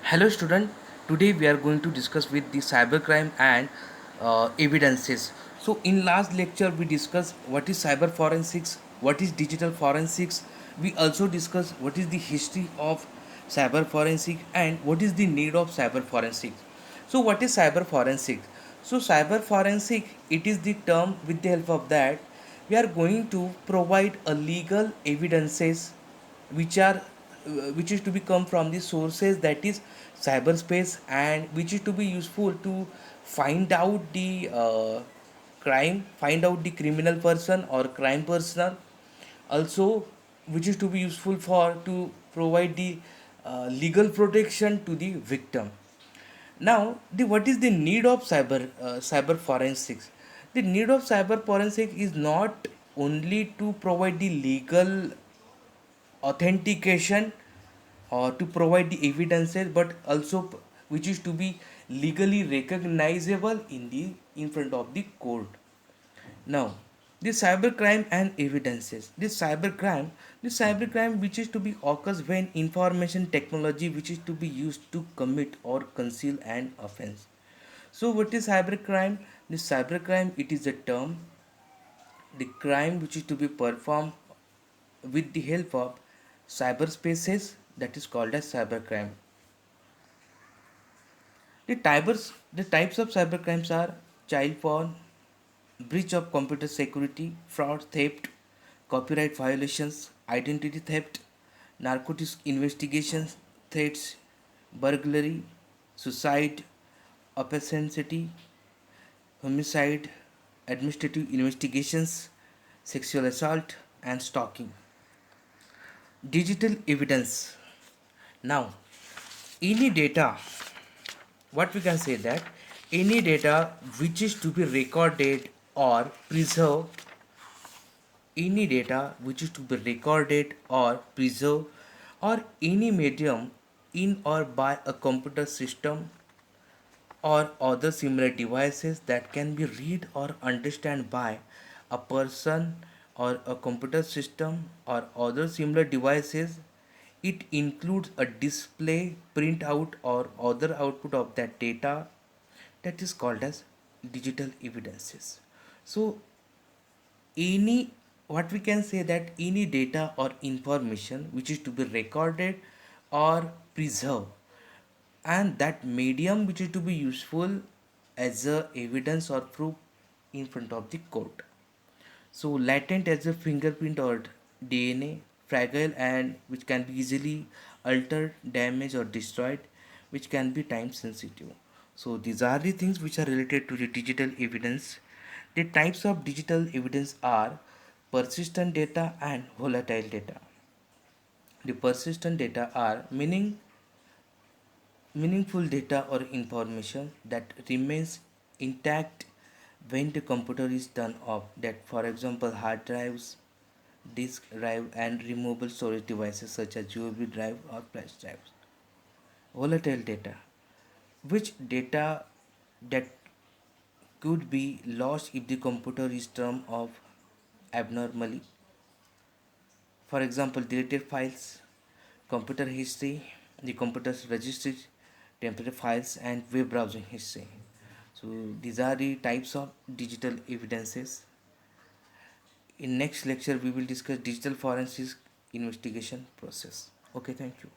Hello student, today we are going to discuss with the cybercrime and evidences. So in last lecture we discussed what is cyber forensics, what is digital forensics. We also discussed what is the history of cyber forensic and what is the need of cyber forensics. So what is cyber forensics? So cyber forensic, it is the term with the help of that we are going to provide a legal evidences which are which is to be come from the sources that is cyberspace and which is to be useful to find out the crime, find out the criminal person or crime person, also which is to be useful for to provide the legal protection to the victim. Now, the what is the need of cyber forensics? The need of cyber forensics is not only to provide the legal authentication or to provide the evidences, but also which is to be legally recognizable in front of the court. Now, the cybercrime and evidences. The cybercrime which is to be occurs when information technology which is to be used to commit or conceal an offense. So, what is cybercrime? The cybercrime, it is a term, the crime which is to be performed with the help of cyberspaces, that is called as cybercrime. The types of cybercrimes are child porn, breach of computer security, fraud, theft, copyright violations, identity theft, narcotics investigations, threats, burglary, suicide, obscenity, homicide, administrative investigations, sexual assault, and stalking. Digital evidence. Now, any data, what we can say that any data which is to be recorded or preserved, any data which is to be recorded or preserved, or any medium in or by a computer system or other similar devices that can be read or understand by a person or a computer system or other similar devices. It includes a display, printout, or other output of that data, that is called as digital evidences. So any, what we can say that any data or information which is to be recorded or preserved, and that medium which is to be useful as a evidence or proof in front of the court. So latent as a fingerprint or DNA, fragile and which can be easily altered, damaged or destroyed, which can be time sensitive. So these are the things which are related to the digital evidence. The types of digital evidence are persistent data and volatile data. The persistent data are meaningful data or information that remains intact when the computer is turned off, that for example hard drives, disk drive and removable storage devices such as USB drive or flash drives. Volatile data, which data that could be lost if the computer is turned off abnormally, for example deleted files, computer history, the computer's registry, temporary files and web browsing history. So these are the types of digital evidences. In next lecture we will discuss digital forensics investigation process. Okay, thank you.